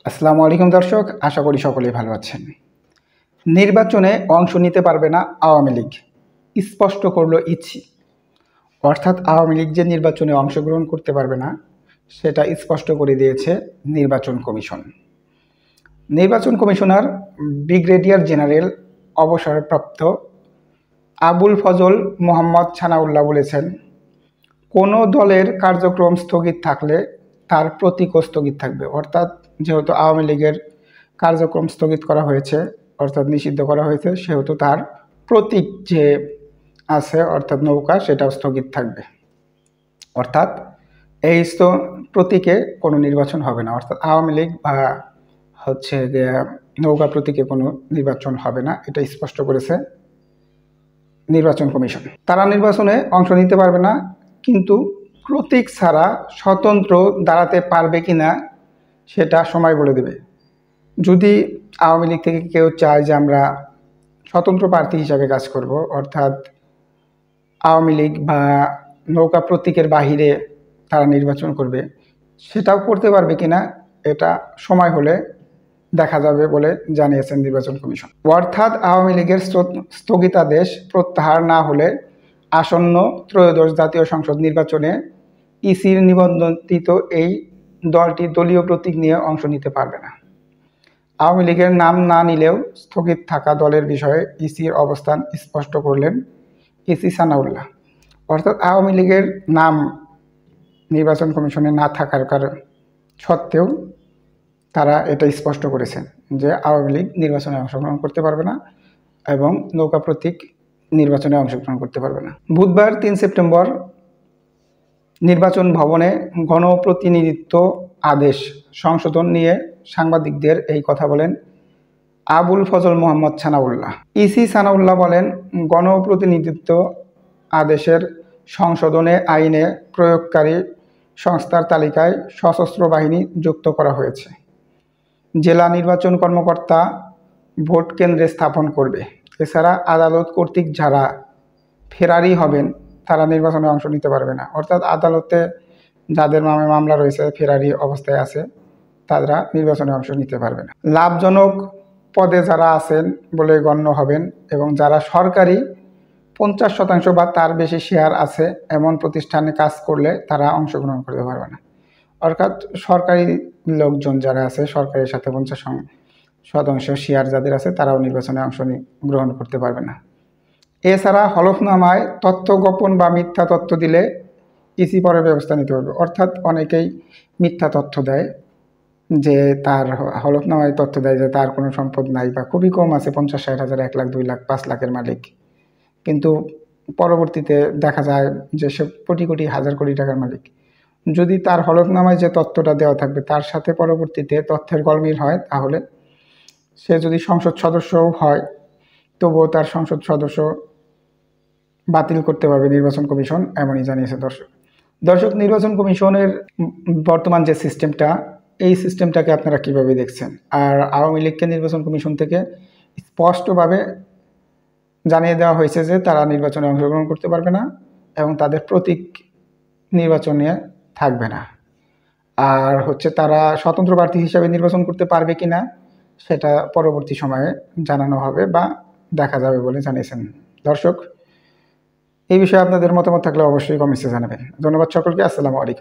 আসসালামু আলাইকুম দর্শক, আশা করি সকলেই ভালো আছেন। নির্বাচনে অংশ নিতে পারবে না আওয়ামী লীগ, স্পষ্ট করল ইসি। অর্থাৎ আওয়ামী লীগ যে নির্বাচনে অংশগ্রহণ করতে পারবে না সেটা স্পষ্ট করে দিয়েছে নির্বাচন কমিশন। নির্বাচন কমিশনার ব্রিগেডিয়ার জেনারেল অবসরপ্রাপ্ত আবুল ফজল মোহাম্মদ ছানাউল্লাহ বলেছেন, কোনো দলের কার্যক্রম স্থগিত থাকলে তার প্রতীকও স্থগিত থাকবে। অর্থাৎ যেহেতু আওয়ামী লীগের কার্যক্রম স্থগিত করা হয়েছে, অর্থাৎ নিষিদ্ধ করা হয়েছে, সেহেতু তার প্রতীক যে আছে অর্থাৎ নৌকা সেটাও স্থগিত থাকবে। অর্থাৎ এই প্রতীকে কোনো নির্বাচন হবে না। অর্থাৎ আওয়ামী লীগ বা যে নৌকা প্রতীকে কোনো নির্বাচন হবে না, এটা স্পষ্ট করেছে নির্বাচন কমিশন। তারা নির্বাচনে অংশ নিতে পারবে না, কিন্তু প্রতীক ছাড়া স্বতন্ত্র দাঁড়াতে পারবে কিনা সেটা সময় বলে দেবে। যদি আওয়ামী লীগ থেকে কেউ চায় যে আমরা স্বতন্ত্র প্রার্থী হিসাবে কাজ করব, অর্থাৎ আওয়ামী লীগ বা নৌকা প্রতীকের বাহিরে তারা নির্বাচন করবে, সেটাও করতে পারবে কিনা এটা সময় হলে দেখা যাবে বলে জানিয়েছেন নির্বাচন কমিশন। অর্থাৎ আওয়ামী লীগের স্থগিতাদেশ প্রত্যাহার না হলে আসন্ন ত্রয়োদশ জাতীয় সংসদ নির্বাচনে ইসির নিবন্ধিত এই দলটি দলীয় প্রতীক নিয়ে অংশ নিতে পারবে না। আওয়ামী লীগের নাম না নিলেও স্থগিত থাকা দলের বিষয়ে ইসির অবস্থান স্পষ্ট করলেন ইসি ছানাউল্লাহ। অর্থাৎ আওয়ামী লীগের নাম নির্বাচন কমিশনে না থাকার সত্ত্বেও তারা এটা স্পষ্ট করেছেন যে আওয়ামী লীগ নির্বাচনে অংশগ্রহণ করতে পারবে না এবং নৌকা প্রতীক নির্বাচনে অংশগ্রহণ করতে পারবে না। বুধবার 3 সেপ্টেম্বর নির্বাচন ভবনে গণপ্রতিনিধিত্ব আদেশ সংশোধন নিয়ে সাংবাদিকদের এই কথা বলেন আবুল ফজল মোহাম্মদ ছানাউল্লাহ। ইসি ছানাউল্লাহ বলেন, গণপ্রতিনিধিত্ব আদেশের সংশোধনে আইনে প্রয়োগকারী সংস্থার তালিকায় সশস্ত্র বাহিনী যুক্ত করা হয়েছে। জেলা নির্বাচন কর্মকর্তা ভোট কেন্দ্রে স্থাপন করবে। এছাড়া আদালত কর্তৃক যারা ফেরারি হবেন তারা নির্বাচনে অংশ নিতে পারবে না। অর্থাৎ আদালতে যাদের নামে মামলা রয়েছে, ফেরারি অবস্থায় আছে, তারা নির্বাচনে অংশ নিতে পারবে না। লাভজনক পদে যারা আছেন বলে গণ্য হবেন এবং যারা সরকারি 50% বা তার বেশি শেয়ার আছে এমন প্রতিষ্ঠানে কাজ করলে তারা অংশগ্রহণ করতে পারবে না। অর্থাৎ সরকারি লোকজন যারা আছে, সরকারের সাথে 50% শেয়ার যাদের আছে, তারাও নির্বাচনে অংশ গ্রহণ করতে পারবে না। এছাড়া হলফনামায় তথ্য গোপন বা মিথ্যা তথ্য দিলে ইসি পরে ব্যবস্থা নিতে পারবে। অর্থাৎ অনেকেই মিথ্যা তথ্য দেয়, যে তার হলফনামায় তথ্য দেয় যে তার কোনো সম্পদ নাই বা খুবই কম আছে, 50-60 হাজার, 1 লাখ, 2 লাখ, 5 লাখের মালিক, কিন্তু পরবর্তীতে দেখা যায় যে সে কোটি কোটি, হাজার কোটি টাকার মালিক। যদি তার হলফনামায় যে তথ্যটা দেওয়া থাকবে তার সাথে পরবর্তীতে তথ্যের গলমিল হয়, তাহলে সে যদি সংসদ সদস্যও হয় তবুও তার সংসদ সদস্য বাতিল করতে পারবে নির্বাচন কমিশন, এমনই জানিয়েছে দর্শক নির্বাচন কমিশনের বর্তমান যে সিস্টেমটা, এই সিস্টেমটাকে আপনারা কিভাবে দেখছেন? আর আওয়ামী লীগকে নির্বাচন কমিশন থেকে স্পষ্টভাবে জানিয়ে দেওয়া হয়েছে যে তারা নির্বাচনে অংশগ্রহণ করতে পারবে না এবং তাদের প্রতীক নির্বাচনে থাকবে না। আর তারা স্বতন্ত্র প্রার্থী হিসাবে নির্বাচন করতে পারবে কিনা সেটা পরবর্তী সময়ে জানানো হবে বা দেখা যাবে বলে জানিয়েছেন দর্শক। এই বিষয়ে আপনাদের মতামত থাকলে অবশ্যই কমেন্টসে জানাবেন। ধন্যবাদ সকলকে। আসসালামু আলাইকুম।